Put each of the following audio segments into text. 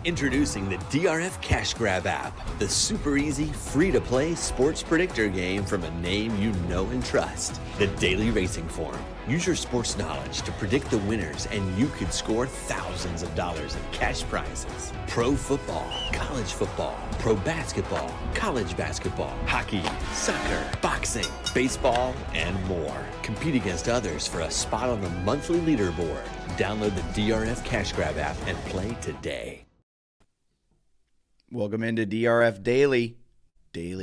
Introducing the DRF Cash Grab app, the super easy, free-to-play sports predictor game from a name you know and trust, the Daily Racing Form. Use your sports knowledge to predict the winners, and you could score thousands of dollars in cash prizes. Pro football, college football, pro basketball, college basketball, hockey, soccer, boxing, baseball, and more. Compete against others for a spot on the monthly leaderboard. Download the DRF Cash Grab app and play today. Welcome into DRF Daily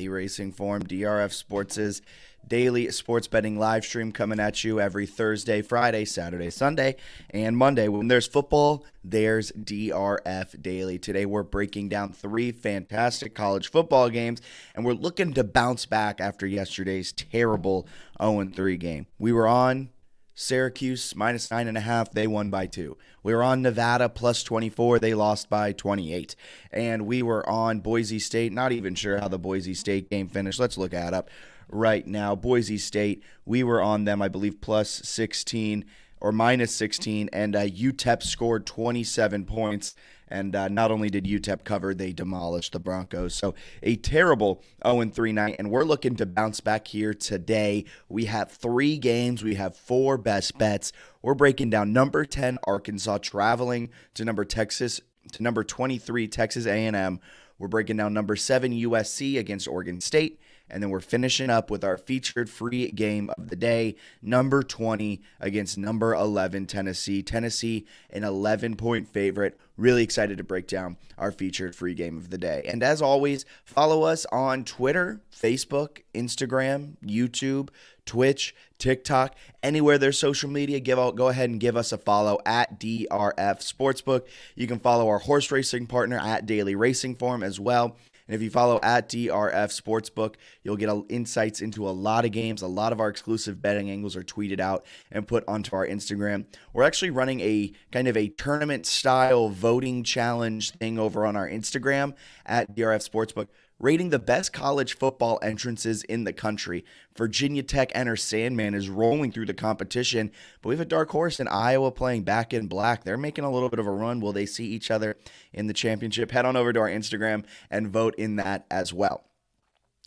Racing Form, DRF Sports' daily sports betting live stream coming at you every Thursday, Friday, Saturday, Sunday, and Monday. When there's football, there's DRF Daily. Today we're breaking down 3 fantastic college football games, and we're looking to bounce back after yesterday's terrible 0-3 game. We were on Syracuse -9.5, they won by 2. We were on Nevada +24, they lost by 28. And we were on Boise State, not even sure how the Boise State game finished. Let's look at it up right now. Boise State, we were on them, I believe, +16 or -16, and UTEP scored 27 points. And not only did UTEP cover, they demolished the Broncos. So a terrible 0-3 night, and we're looking to bounce back here today. We have 3 games. We have 4 best bets. We're breaking down number 10 Arkansas traveling to number 23 Texas A&M. We're breaking down number 7 USC against Oregon State. And then we're finishing up with our featured free game of the day, number 20 against number 11 Tennessee. Tennessee, an 11-point favorite. Really excited to break down our featured free game of the day. And as always, follow us on Twitter, Facebook, Instagram, YouTube, Twitch, TikTok, anywhere there's social media. Go ahead and give us a follow at DRF Sportsbook. You can follow our horse racing partner at Daily Racing Form as well. And if you follow at DRF Sportsbook, you'll get insights into a lot of games. A lot of our exclusive betting angles are tweeted out and put onto our Instagram. We're actually running a kind of a tournament-style voting challenge thing over on our Instagram at DRF Sportsbook, rating the best college football entrances in the country. Virginia Tech Enter Sandman is rolling through the competition, but we have a dark horse in Iowa playing back in black. They're making a little bit of a run. Will they see each other in the championship? Head on over to our Instagram and vote in that as well.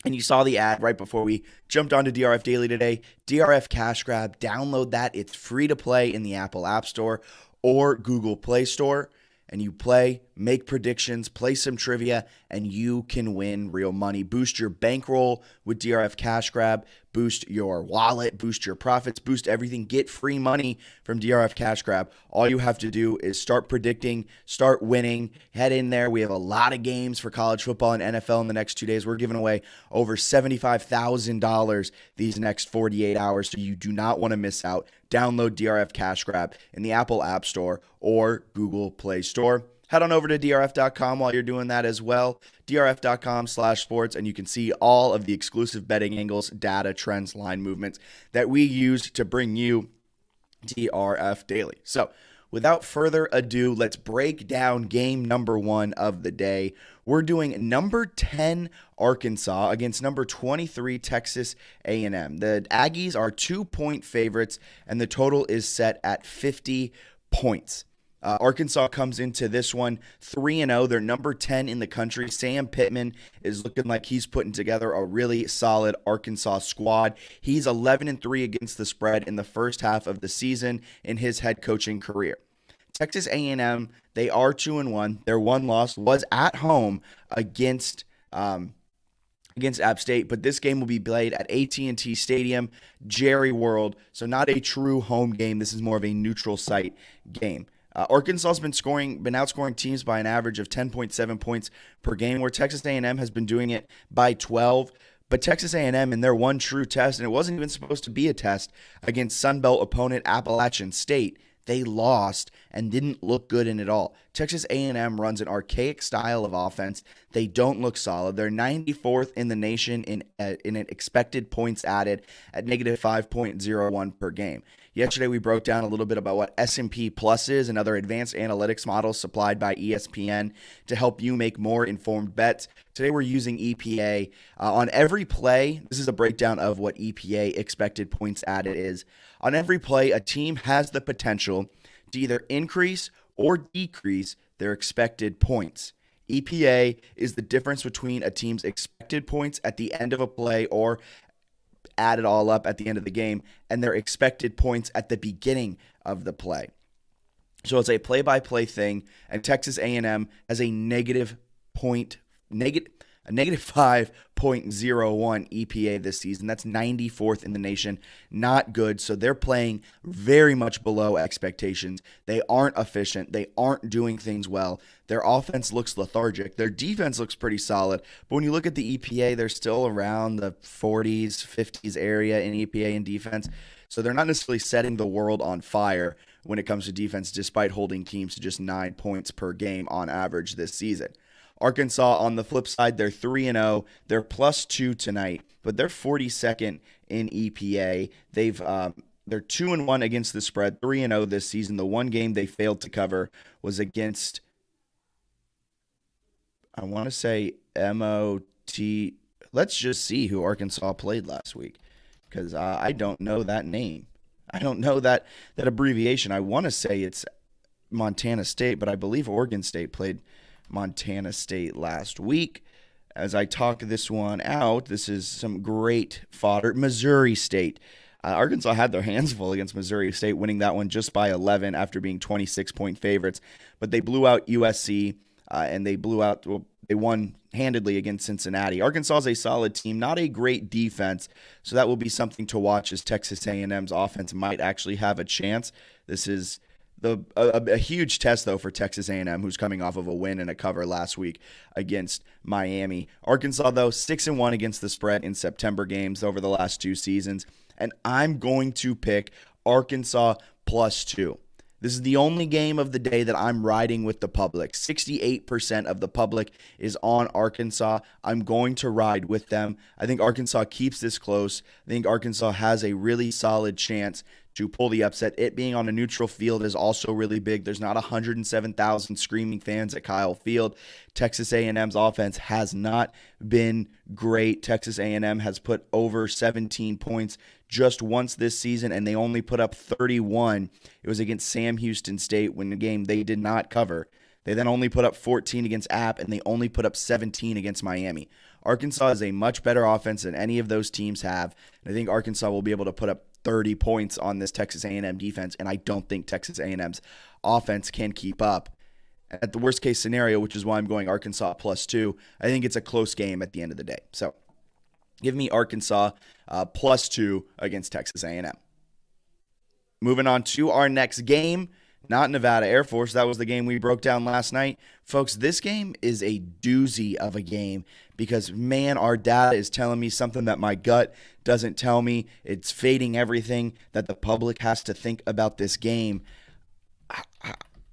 And you saw the ad right before we jumped onto DRF Daily today. DRF Cash Grab, download that. It's free to play in the Apple App Store or Google Play Store. And you play, make predictions, play some trivia, and you can win real money. Boost your bankroll with DRF Cash Grab. Boost your wallet, boost your profits, boost everything. Get free money from DRF Cash Grab. All you have to do is start predicting, start winning. Head in there. We have a lot of games for college football and NFL in the next 2 days. We're giving away over $75,000 these next 48 hours, so you do not want to miss out. Download DRF Cash Grab in the Apple App Store or Google Play Store. Head on over to drf.com while you're doing that as well. drf.com/sports, and you can see all of the exclusive betting angles, data, trends, line movements that we use to bring you DRF Daily. So without further ado, let's break down game number 1 of the day. We're doing number 10 Arkansas against number 23 Texas A&M. The Aggies are 2-point favorites, and the total is set at 50 points. Arkansas comes into this one 3-0. They're number 10 in the country. Sam Pittman is looking like he's putting together a really solid Arkansas squad. He's 11-3 against the spread in the first half of the season in his head coaching career. Texas A&M, they are 2-1. Their one loss was at home against App State, but this game will be played at AT&T Stadium, Jerry World, so not a true home game. This is more of a neutral site game. Arkansas has been outscoring teams by an average of 10.7 points per game, where Texas A&M has been doing it by 12. But Texas A&M in their one true test, and it wasn't even supposed to be a test, against Sunbelt opponent Appalachian State, they lost and didn't look good in it all. Texas A&M runs an archaic style of offense. They don't look solid. They're 94th in the nation in an expected points added at -5.01 per game. Yesterday, we broke down a little bit about what S&P Plus is and other advanced analytics models supplied by ESPN to help you make more informed bets. Today, we're using EPA. On every play, this is a breakdown of what EPA expected points added is. On every play, a team has the potential to either increase or decrease their expected points. EPA is the difference between a team's expected points at the end of a play or add it all up at the end of the game and their expected points at the beginning of the play. So it's a play-by-play thing, and Texas A&M has a negative 5.01 EPA this season. That's 94th in the nation. Not good. So they're playing very much below expectations. They aren't efficient. They aren't doing things well. Their offense looks lethargic. Their defense looks pretty solid. But when you look at the EPA, they're still around the 40s, 50s area in EPA and defense. So they're not necessarily setting the world on fire when it comes to defense, despite holding teams to just 9 points per game on average this season. Arkansas, on the flip side, they're 3-0. They're +2 tonight, but they're 42nd in EPA. They're 2-1 against the spread, 3-0 this season. The one game they failed to cover was against, I want to say, MOT. Let's just see who Arkansas played last week, because I don't know that name. I don't know that abbreviation. I want to say it's Montana State, but I believe Oregon State played Montana State last week. As I talk this one out, this is some great fodder. Missouri State. Arkansas had their hands full against Missouri State, winning that one just by 11 after being 26-point favorites. But they blew out USC, and they won handedly against Cincinnati. Arkansas is a solid team, not a great defense, so that will be something to watch as Texas A&M's offense might actually have a chance. This is a huge test, though, for Texas A&M, who's coming off of a win and a cover last week against Miami. Arkansas, though, 6-1 against the spread in September games over the last 2 seasons, and I'm going to pick Arkansas +2. This is the only game of the day that I'm riding with the public. 68% of the public is on Arkansas. I'm going to ride with them. I think Arkansas keeps this close. I think Arkansas has a really solid chance to pull the upset. It being on a neutral field is also really big. There's not 107,000 screaming fans at Kyle Field. Texas A&M's offense has not been great. Texas A&M has put over 17 points just once this season, and they only put up 31. It was against Sam Houston State when the game they did not cover. They then only put up 14 against App, and they only put up 17 against Miami. Arkansas is a much better offense than any of those teams have, and I think Arkansas will be able to put up 30 points on this Texas A&M defense, and I don't think Texas A&M's offense can keep up. At the worst case scenario, which is why I'm going Arkansas +2, I think it's a close game at the end of the day. So give me Arkansas +2 against Texas A&M. Moving on to our next game, not Nevada Air Force. That was the game we broke down last night. Folks, this game is a doozy of a game because, man, our data is telling me something that my gut doesn't tell me. It's fading everything that the public has to think about this game.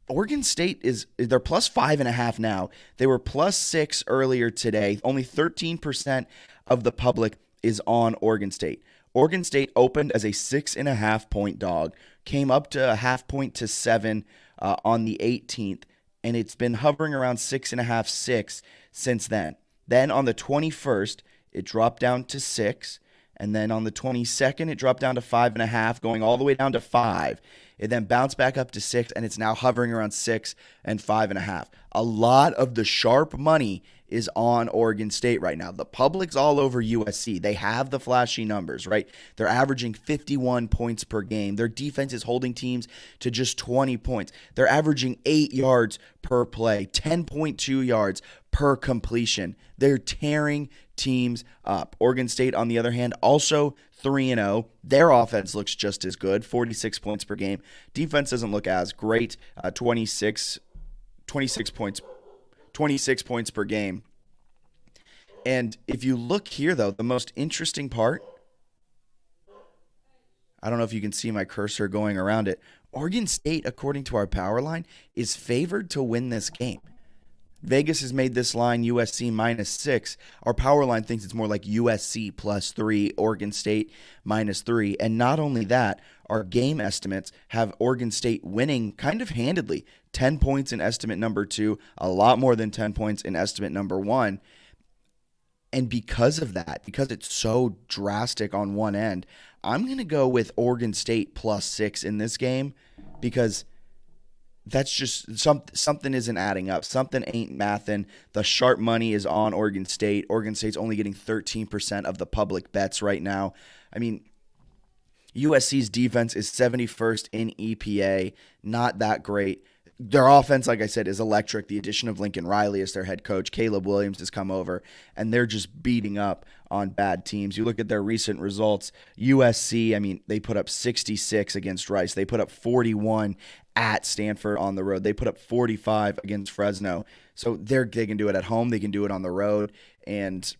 Oregon State they're +5.5 now. They were +6 earlier today. Only 13% of the public is on Oregon State. Oregon State opened as a 6.5-point dog, came up to a half point to 7 on the 18th, and it's been hovering around 6.5, 6 since then. Then on the 21st, it dropped down to 6, and then on the 22nd, it dropped down to 5.5, going all the way down to 5. It then bounced back up to 6, and it's now hovering around 6 and 5.5. A lot of the sharp money is on Oregon State right now. The public's all over USC. They have the flashy numbers, right? They're averaging 51 points per game. Their defense is holding teams to just 20 points. They're averaging 8 yards per play, 10.2 yards per completion. They're tearing teams up. Oregon State, on the other hand, also 3-0. Their offense looks just as good, 46 points per game. Defense doesn't look as great, 26 points per game. And if you look here, though, the most interesting part, I don't know if you can see my cursor going around it. Oregon State, according to our power line, is favored to win this game. Vegas has made this line USC -6. Our power line thinks it's more like USC +3, Oregon State -3. And not only that, our game estimates have Oregon State winning kind of handedly. 10 points in estimate number 2, a lot more than 10 points in estimate number 1. And because of that, because it's so drastic on one end, I'm going to go with Oregon State +6 in this game because that's just something isn't adding up. Something ain't mathing. The sharp money is on Oregon State. Oregon State's only getting 13% of the public bets right now. I mean, USC's defense is 71st in EPA. Not that great. Their offense, like I said, is electric. The addition of Lincoln Riley as their head coach, Caleb Williams has come over, and they're just beating up on bad teams. You look at their recent results, USC, I mean, they put up 66 against Rice. They put up 41 at Stanford on the road. They put up 45 against Fresno. So they can do it at home. They can do it on the road, and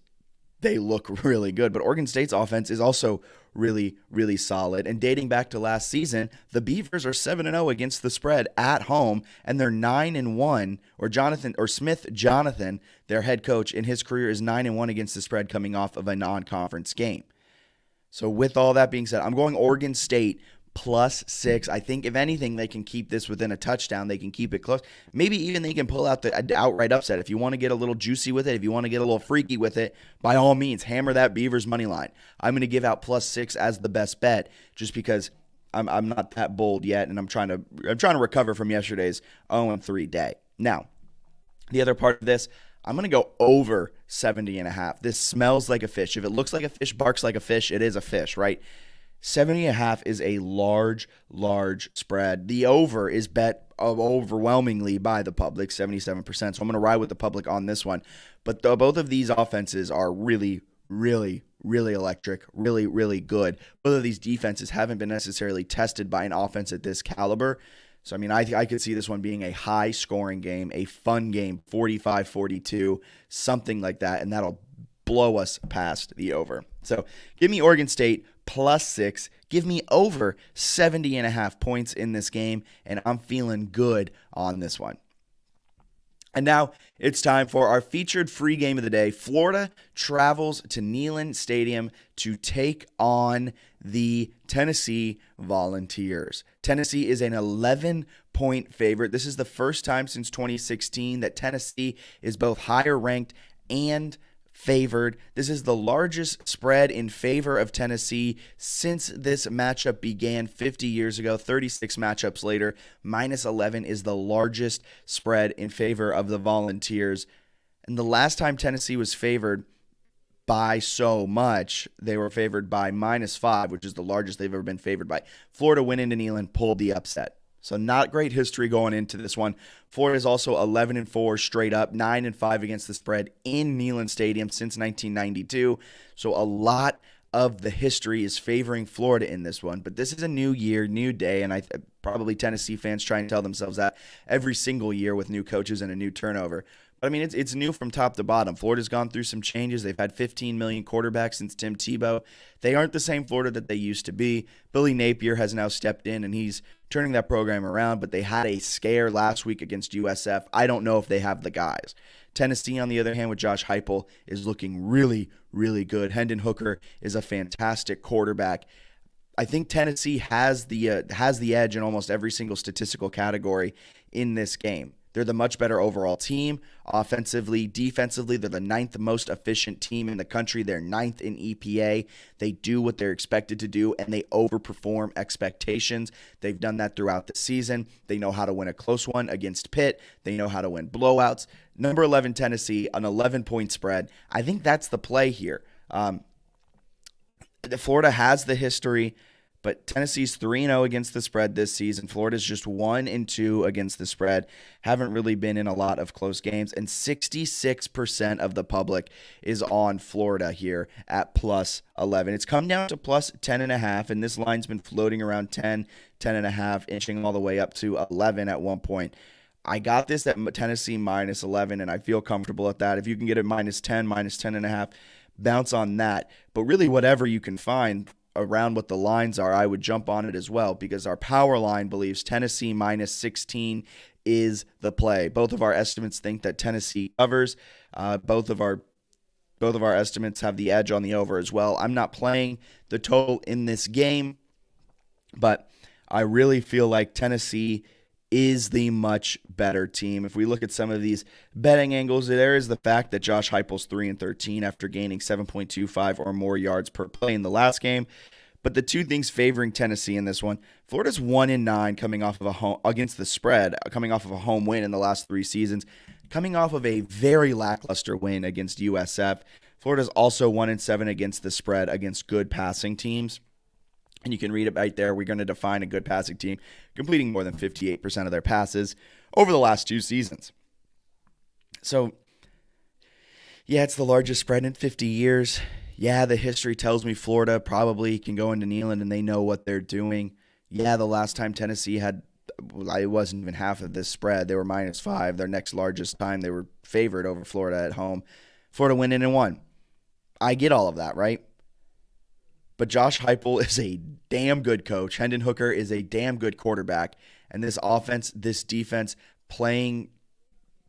they look really good. But Oregon State's offense is also really, really solid. And dating back to last season, the Beavers are 7-0 against the spread at home, and they're 9-1. Or Smith Jonathan, their head coach, in his career is 9-1 against the spread coming off of a non-conference game. So with all that being said, I'm going Oregon State +6. I think if anything, they can keep this within a touchdown. They can keep it close. Maybe even they can pull out the outright upset. If you want to get a little juicy with it, if you want to get a little freaky with it, by all means, hammer that Beavers money line. I'm going to give out +6 as the best bet, just because I'm not that bold yet, and I'm trying to recover from yesterday's 0-3 day. Now, the other part of this, I'm going to go over 70.5. This smells like a fish. If it looks like a fish, barks like a fish, it is a fish, right? 70.5 is a large spread. The over is bet overwhelmingly by the public, 77%. So I'm going to ride with the public on this one. But both of these offenses are really, really, really electric, really, really good. Both of these defenses haven't been necessarily tested by an offense at this caliber. So, I mean, I could see this one being a high-scoring game, a fun game, 45-42, something like that, and that'll blow us past the over. So give me Oregon State +6. Give me over 70.5 points in this game, and I'm feeling good on this one. And now it's time for our featured free game of the day. Florida travels to Neyland Stadium to take on the Tennessee Volunteers. Tennessee is an 11-point favorite. This is the first time since 2016 that Tennessee is both higher ranked and favored. This is the largest spread in favor of Tennessee since this matchup began 50 years ago. 36 matchups later, -11 is the largest spread in favor of the Volunteers. And the last time Tennessee was favored by so much, they were favored by -5, which is the largest they've ever been favored by. Florida went into Neyland, pulled the upset. So not great history going into this one. Florida is also 11-4 straight up, 9-5 against the spread in Neyland Stadium since 1992. So a lot of the history is favoring Florida in this one. But this is a new year, new day, and probably Tennessee fans try and tell themselves that every single year with new coaches and a new turnover. But I mean, it's new from top to bottom. Florida's gone through some changes. They've had 15 million quarterbacks since Tim Tebow. They aren't the same Florida that they used to be. Billy Napier has now stepped in, and he's turning that program around, but they had a scare last week against USF. I don't know if they have the guys. Tennessee, on the other hand, with Josh Heupel, is looking really, really good. Hendon Hooker is a fantastic quarterback. I think Tennessee has the edge in almost every single statistical category in this game. They're the much better overall team. Offensively, defensively, they're the 9th most efficient team in the country. They're 9th in EPA. They do what they're expected to do, and they overperform expectations. They've done that throughout the season. They know how to win a close one against Pitt. They know how to win blowouts. Number 11, Tennessee, an 11-point spread. I think that's the play here. Florida has the history, but Tennessee's 3-0 against the spread this season. Florida's just 1-2 against the spread. Haven't really been in a lot of close games. And 66% of the public is on Florida here at +11. It's come down to +10.5, and this line's been floating around 10, 10.5, inching all the way up to 11 at one point. I got this at Tennessee -11, and I feel comfortable at that. If you can get it -10, -10.5, bounce on that. But really, whatever you can find around what the lines are, I would jump on it as well, because our power line believes Tennessee -16 is the play. Both of our estimates think that Tennessee covers. Both of our estimates have the edge on the over as well. I'm not playing the total in this game, but I really feel like Tennessee is the much better team. If we look at some of these betting angles, there is the fact that Josh Heupel's 3-13 after gaining 7.25 or more yards per play in the last game. But the two things favoring Tennessee in this one, Florida's 1-9 coming off of a home against the spread, coming off of a home win in the last 3 seasons, coming off of a very lackluster win against USF. Florida's also 1-7 against the spread against good passing teams. And you can read it right there. We're going to define a good passing team, completing more than 58% of their passes over the last 2 seasons. So, yeah, it's the largest spread in 50 years. Yeah, the history tells me Florida probably can go into Neyland and they know what they're doing. Yeah, the last time Tennessee had, it wasn't even half of this spread. They were -5. Their next largest time they were favored over Florida at home. Florida went in and won. I get all of that, right? But Josh Heupel is a damn good coach. Hendon Hooker is a damn good quarterback. And this offense, this defense, playing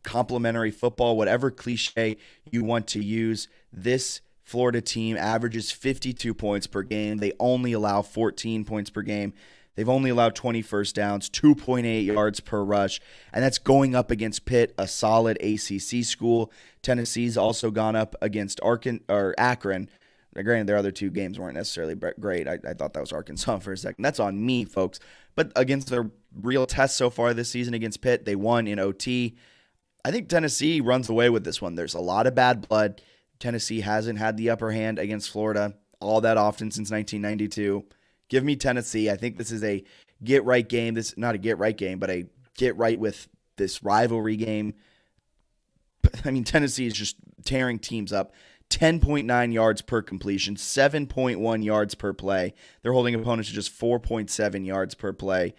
complementary football, whatever cliche you want to use, this Florida team averages 52 points per game. They only allow 14 points per game. They've only allowed 20 first downs, 2.8 yards per rush, and that's going up against Pitt, a solid ACC school. Tennessee's also gone up against Akron. Now, granted, their other 2 games weren't necessarily great. I thought that was Arkansas for a second. That's on me, folks. But against their real test so far this season against Pitt, they won in OT. I think Tennessee runs away with this one. There's a lot of bad blood. Tennessee hasn't had the upper hand against Florida all that often since 1992. Give me Tennessee. I think this is a get-right game. This is not a get-right game, but a get-right with this rivalry game. I mean, Tennessee is just tearing teams up. 10.9 yards per completion, 7.1 yards per play. They're holding opponents to just 4.7 yards per play.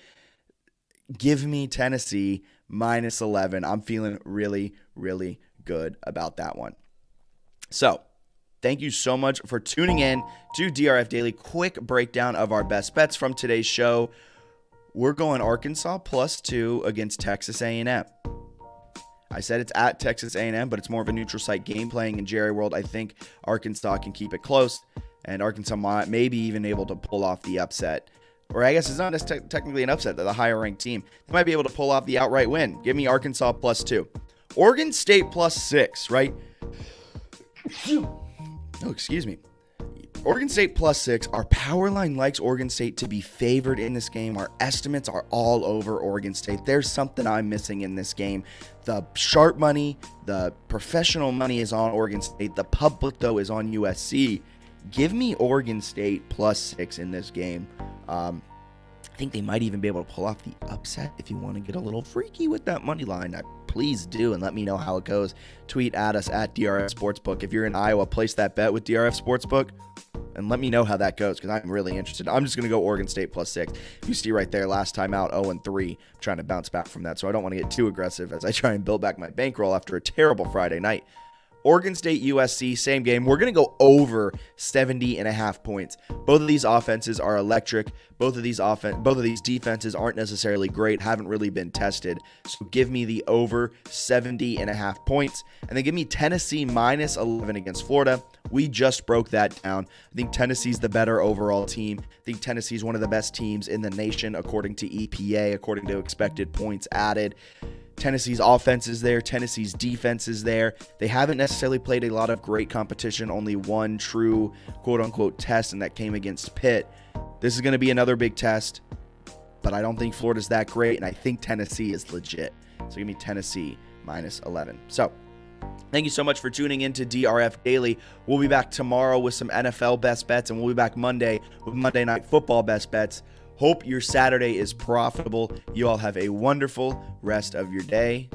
Give me Tennessee -11. I'm feeling really, really good about that one. So, thank you so much for tuning in to DRF Daily. Quick breakdown of our best bets from today's show. We're going Arkansas +2 against Texas A&M. I said it's at Texas A&M, but it's more of a neutral site game playing in Jerry World. I think Arkansas can keep it close, and Arkansas might maybe even able to pull off the upset. Or I guess it's not technically an upset. They're the higher-ranked team. They might be able to pull off the outright win. Give me Arkansas +2. Oregon State +6, right? Oh, excuse me. Oregon State +6. Our power line likes Oregon State to be favored in this game. Our estimates are all over Oregon State. There's something I'm missing in this game. The sharp money, the professional money is on Oregon State. The public, though, is on USC. Give me Oregon State +6 in this game. I think they might even be able to pull off the upset. If you want to get a little freaky with that money line, please do, and let me know how it goes. Tweet at us at DRF Sportsbook. If you're in Iowa, place that bet with DRF Sportsbook, and let me know how that goes, because I'm really interested. I'm just going to go Oregon State +6. You see right there, last time out, 0-3. I'm trying to bounce back from that, so I don't want to get too aggressive as I try and build back my bankroll after a terrible Friday night. Oregon State, USC, same game. We're going to go over 70.5 points. Both of these offenses are electric. Both of these defenses aren't necessarily great, haven't really been tested. So give me the over 70.5 points. And then give me Tennessee -11 against Florida. We just broke that down. I think Tennessee's the better overall team. I think Tennessee's one of the best teams in the nation according to EPA, according to expected points added. Tennessee's offense is there. Tennessee's defense is there. They haven't necessarily played a lot of great competition. Only one true quote-unquote test, and that came against Pitt. This is going to be another big test, but I don't think Florida's that great, and I think Tennessee is legit. So give me Tennessee -11. So thank you so much for tuning in to DRF Daily. We'll be back tomorrow with some NFL best bets, and we'll be back Monday with Monday Night Football best bets. Hope your Saturday is profitable. You all have a wonderful rest of your day.